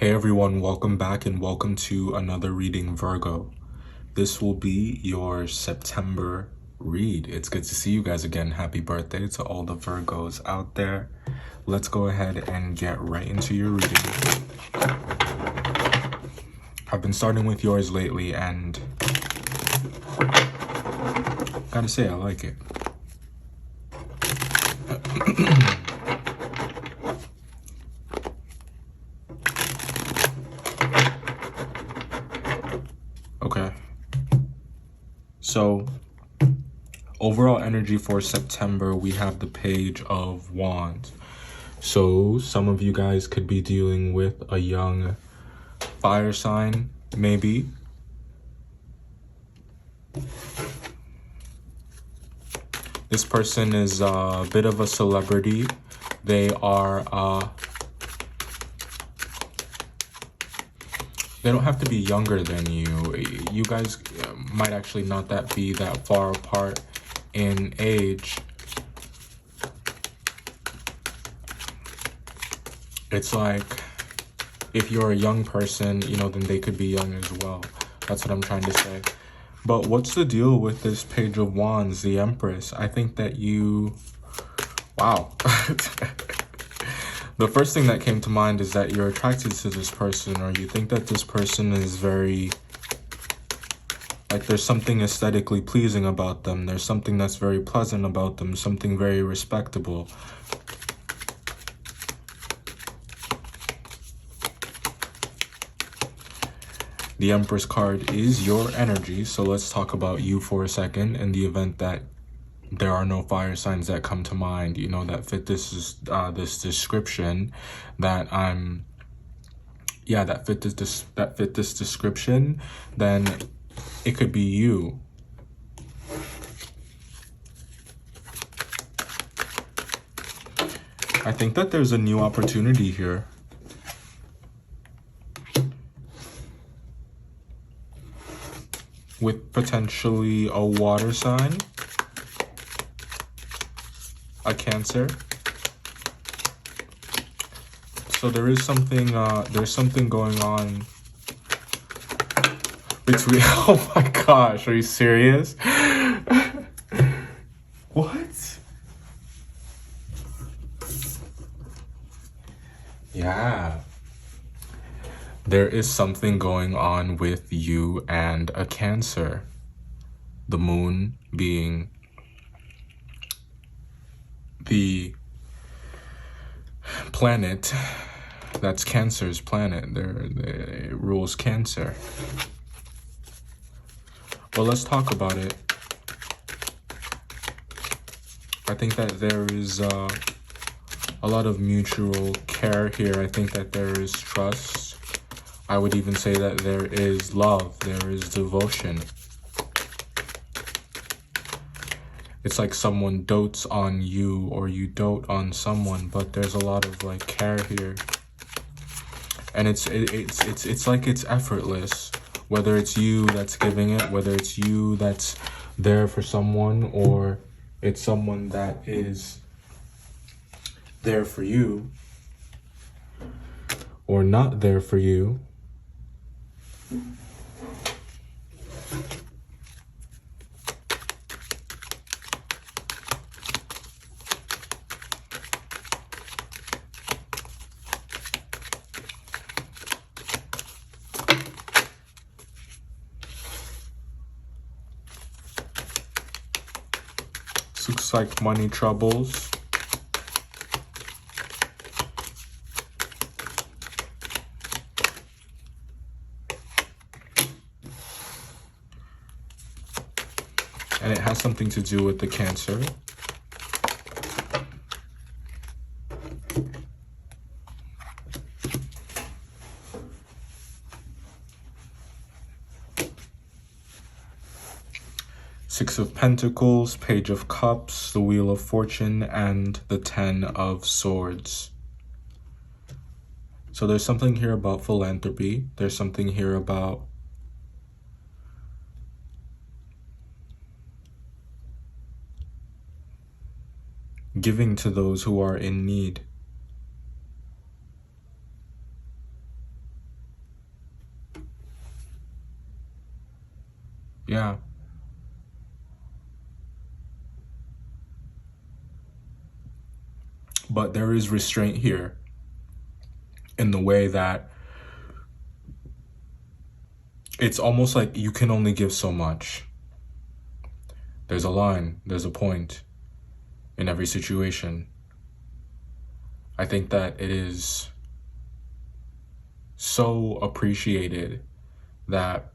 Hey everyone, welcome back and welcome to another reading, Virgo. This will be your September read. It's good to see you guys again. Happy birthday to all the Virgos out there. Let's go ahead and get right into your reading. I've been starting with yours lately and gotta say I like it. Okay. So, overall energy for September, we have the Page of Wands. So, some of you guys could be dealing with a young fire sign, maybe. This person is a bit of a celebrity. They don't have to be younger than you. You guys might actually not be that far apart in age. It's like if you're a young person, then they could be young as well. That's what I'm trying to say. But what's the deal with this Page of Wands, the Empress? I think that wow. The first thing that came to mind is that you're attracted to this person, or you think that this person is very, like, there's something aesthetically pleasing about them. There's something that's very pleasant about them, something very respectable. The Empress card is your energy, so let's talk about you for a second. In the event that there are no fire signs that come to mind, that fit this description, that fit this description, then it could be you. I think that there's a new opportunity here. With potentially a water sign, a Cancer. So there is something, there's something going on between, oh my gosh, are you serious? What? Yeah. There is something going on with you and a Cancer. The moon being the planet that's Cancer's planet. It rules Cancer. Well, let's talk about it. I think that there is a lot of mutual care here. I think that there is trust. I would even say that there is love. There is devotion. It's like someone dotes on you or you dote on someone, but there's a lot of like care here. And it's like it's effortless, whether it's you that's giving it, whether it's you that's there for someone, or it's someone that is there for you or not there for you. Looks like money troubles. And it has something to do with the Cancer. Six of Pentacles, Page of Cups, the Wheel of Fortune, and the Ten of Swords. So there's something here about philanthropy. There's something here about giving to those who are in need. Yeah. But there is restraint here in the way that it's almost like you can only give so much. There's a line, there's a point in every situation. I think that it is so appreciated that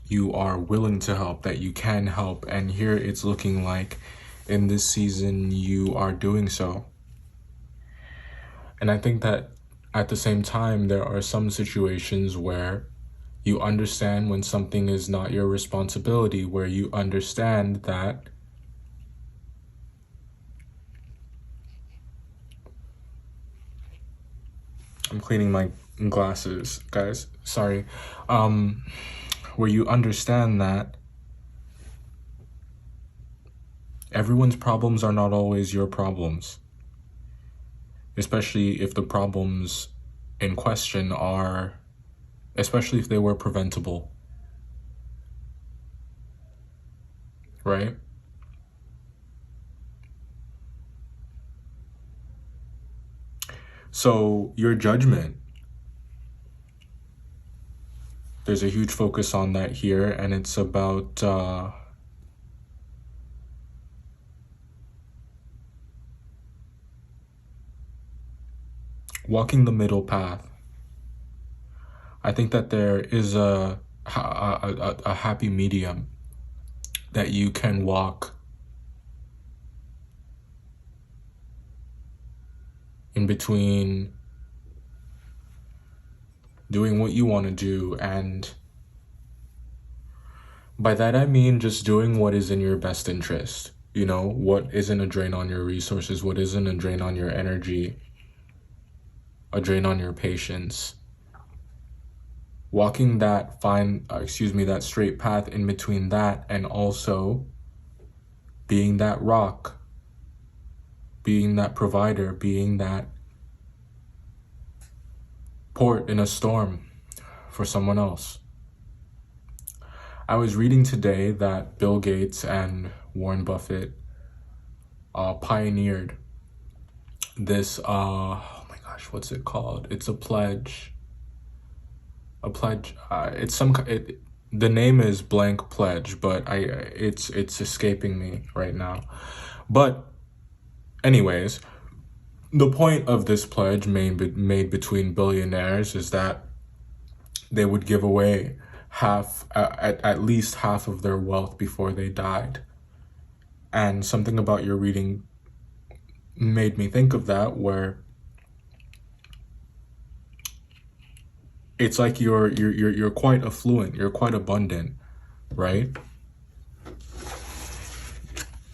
you are willing to help, that you can help, and here it's looking like in this season you are doing so. And I think that at the same time there are some situations where you understand when something is not your responsibility, where you understand that I'm cleaning my glasses, guys, sorry. Where you understand that everyone's problems are not always your problems, especially if the problems in question are, especially if they were preventable, right? So your judgment, there's a huge focus on that here, and it's about walking the middle path. I think that there is a happy medium that you can walk in between doing what you want to do, and by that I mean just doing what is in your best interest. You know, what isn't a drain on your resources, what isn't a drain on your energy, a drain on your patience. Walking that that straight path in between that and also being that rock, being that provider, being that port in a storm for someone else. I was reading today that Bill Gates and Warren Buffett pioneered this, oh my gosh, what's it called? It's a pledge. The name is blank pledge, but it's escaping me right now. But anyways, the point of this pledge made between billionaires is that they would give away at least half of their wealth before they died. And something about your reading made me think of that, where it's like you're quite affluent, you're quite abundant, right?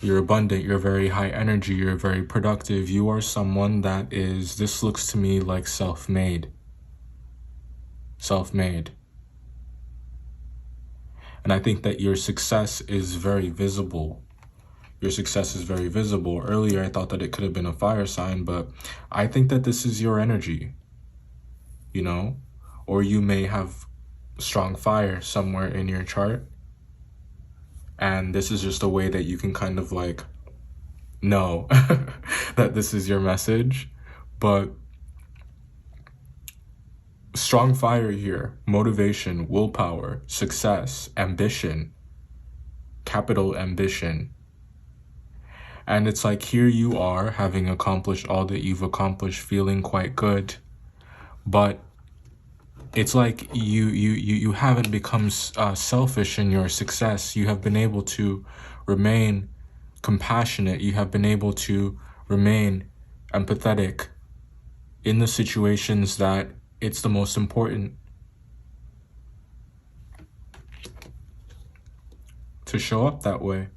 You're abundant, you're very high energy, you're very productive. You are someone that is, this looks to me like self-made. Self-made. And I think that your success is very visible. Your success is very visible. Earlier, I thought that it could have been a fire sign, but I think that this is your energy, you know? Or you may have strong fire somewhere in your chart. And this is just a way that you can kind of like know that this is your message. But strong fire here, motivation, willpower, success, ambition, capital ambition. And it's like here you are, having accomplished all that you've accomplished, feeling quite good. But it's like you haven't become selfish in your success. You have been able to remain compassionate. You have been able to remain empathetic in the situations that it's the most important. To show up that way.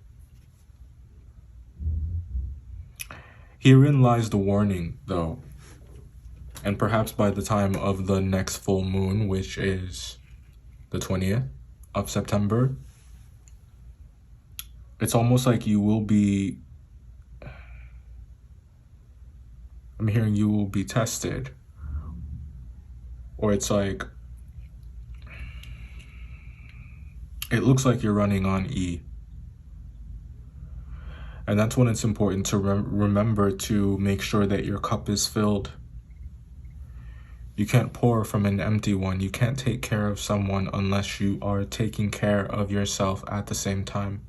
Herein lies the warning, though. And perhaps by the time of the next full moon, which is the 20th of September, it's almost like you will be, I'm hearing you will be tested. Or it's like, it looks like you're running on E. And that's when it's important to remember to make sure that your cup is filled. You can't pour from an empty one. You can't take care of someone unless you are taking care of yourself at the same time.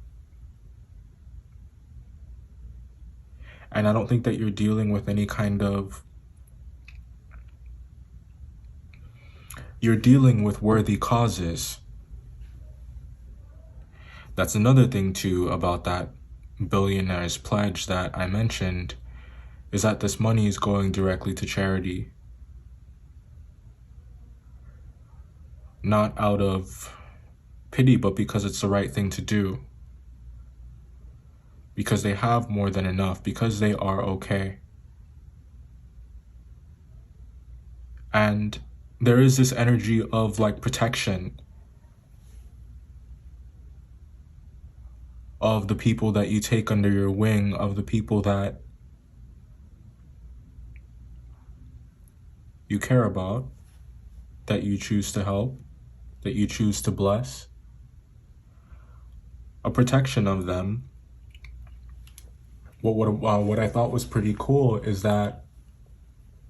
And I don't think that you're dealing with any kind of... You're dealing with worthy causes. That's another thing too about that billionaire's pledge that I mentioned, is that this money is going directly to charity. Not out of pity, but because it's the right thing to do. Because they have more than enough, because they are okay. And there is this energy of like protection of the people that you take under your wing, of the people that you care about, that you choose to help, that you choose to bless. A protection of them. What I thought was pretty cool is that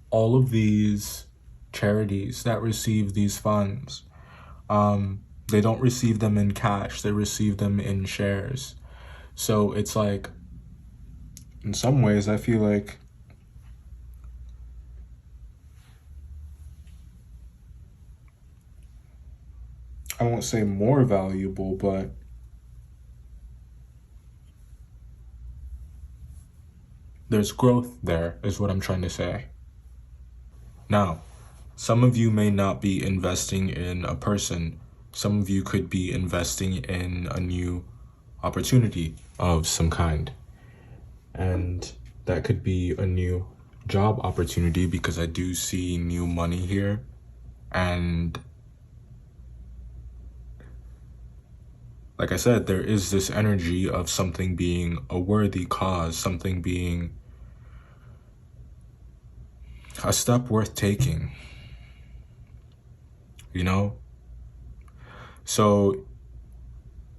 all of these charities that receive these funds, they don't receive them in cash, they receive them in shares. So it's like, in some ways, I feel like I won't say more valuable, but there's growth there, is what I'm trying to say. Now, some of you may not be investing in a person. Some of you could be investing in a new opportunity of some kind. And that could be a new job opportunity, because I do see new money here. And like I said, there is this energy of something being a worthy cause, something being a step worth taking, you know? So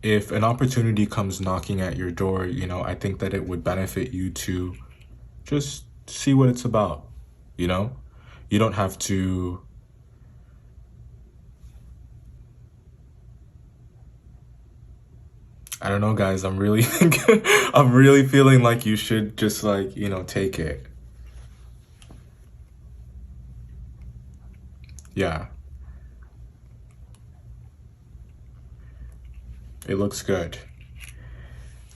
if an opportunity comes knocking at your door, you know, I think that it would benefit you to just see what it's about, you know? You don't have to... I don't know, guys, I'm really I'm really feeling like you should just like, you know, take it. Yeah. It looks good.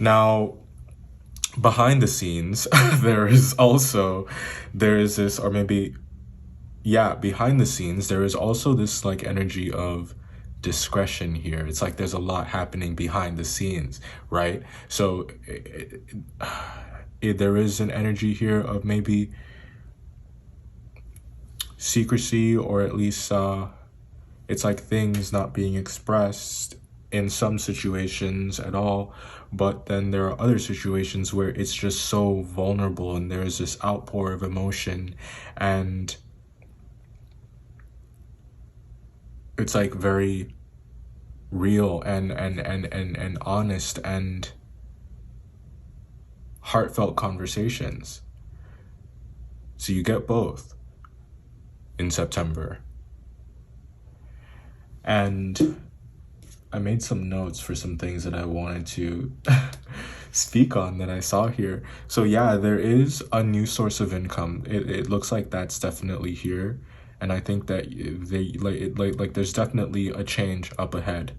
Now, behind the scenes, there is this, or maybe, yeah, behind the scenes, there is also this like energy of discretion here. It's like there's a lot happening behind the scenes, right? So there is an energy here of maybe secrecy, or at least it's like things not being expressed in some situations at all, but then there are other situations where it's just so vulnerable and there's this outpour of emotion, and it's like very real and honest and heartfelt conversations. So you get both in September. And I made some notes for some things that I wanted to speak on that I saw here. So yeah, there is a new source of income. It looks like that's definitely here. And I think that there's definitely a change up ahead.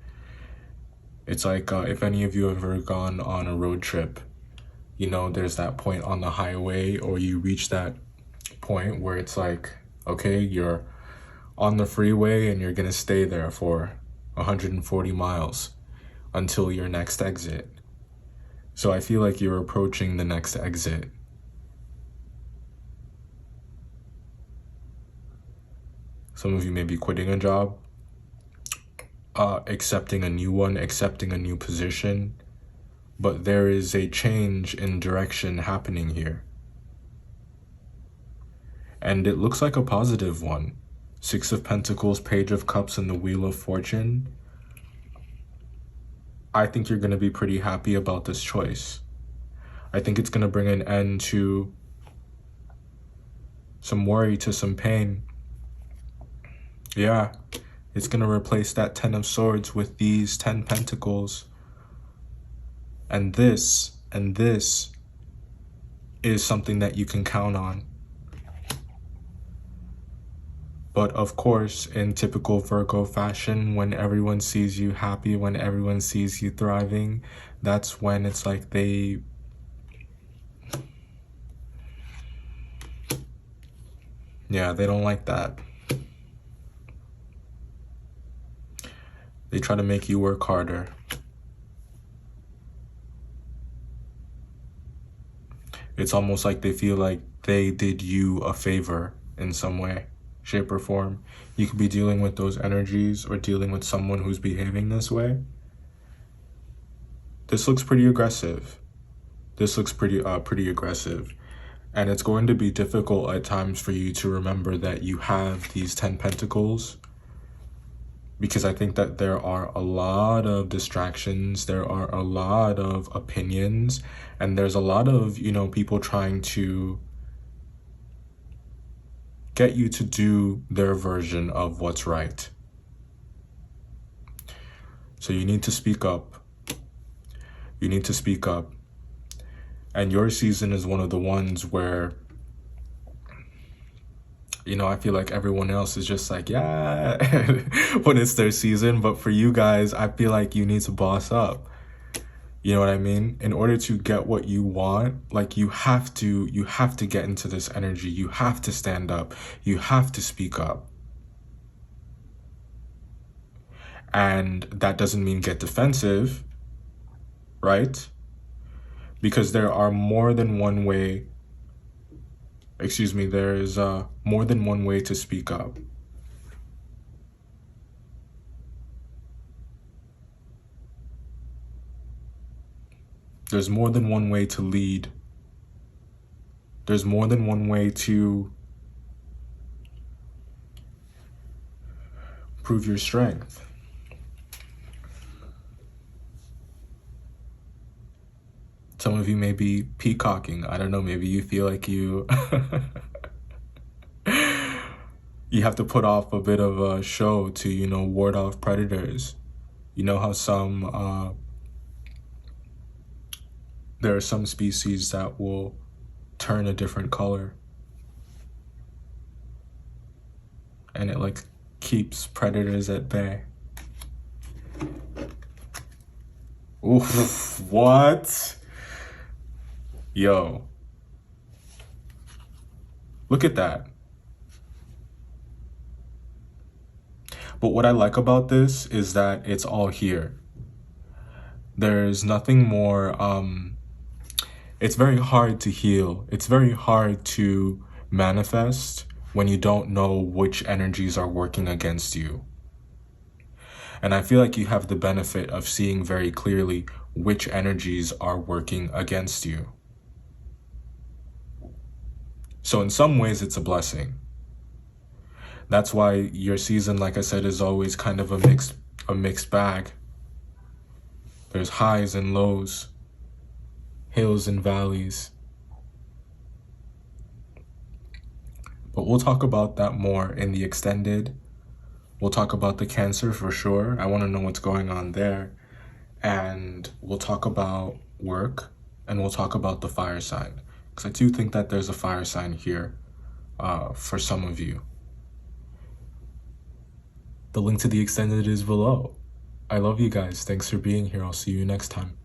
It's like if any of you have ever gone on a road trip, you know, there's that point on the highway, or you reach that point where it's like, okay, you're on the freeway and you're gonna stay there for 140 miles until your next exit. So I feel like you're approaching the next exit. Some of you may be quitting a job, accepting a new one, accepting a new position, but there is a change in direction happening here. And it looks like a positive one. Six of Pentacles, Page of Cups, and the Wheel of Fortune. I think you're going to be pretty happy about this choice. I think it's going to bring an end to some worry, to some pain. Yeah, it's going to replace that 10 of Swords with these 10 Pentacles. And this is something that you can count on. But of course, in typical Virgo fashion, when everyone sees you happy, when everyone sees you thriving, that's when it's like they don't like that. They try to make you work harder. It's almost like they feel like they did you a favor in some way, shape, or form. You could be dealing with those energies or dealing with someone who's behaving this way. This looks pretty aggressive. This looks pretty aggressive. And it's going to be difficult at times for you to remember that you have these 10 Pentacles, because I think that there are a lot of distractions, there are a lot of opinions, and there's a lot of, people trying to get you to do their version of what's right. So you need to speak up. You need to speak up. And your season is one of the ones where, I feel like everyone else is just like, yeah, when it's their season. But for you guys, I feel like you need to boss up. You know what I mean? In order to get what you want, like you have to get into this energy. You have to stand up. You have to speak up. And that doesn't mean get defensive, right? Because there are more than one way. There is more than one way to speak up. There's more than one way to lead. There's more than one way to prove your strength. Some of you may be peacocking. I don't know, maybe you feel like you you have to put off a bit of a show to, ward off predators. You know how there are some species that will turn a different color, and it like keeps predators at bay. Oof, what? Yo. Look at that. But what I like about this is that it's all here. There's nothing more, it's very hard to heal. It's very hard to manifest when you don't know which energies are working against you. And I feel like you have the benefit of seeing very clearly which energies are working against you. So in some ways, it's a blessing. That's why your season, like I said, is always kind of a mixed bag. There's highs and lows, hills and valleys. But we'll talk about that more in the extended. We'll talk about the Cancer for sure. I want to know what's going on there. And we'll talk about work, and we'll talk about the fire sign. Because I do think that there's a fire sign here for some of you. The link to the extended is below. I love you guys. Thanks for being here. I'll see you next time.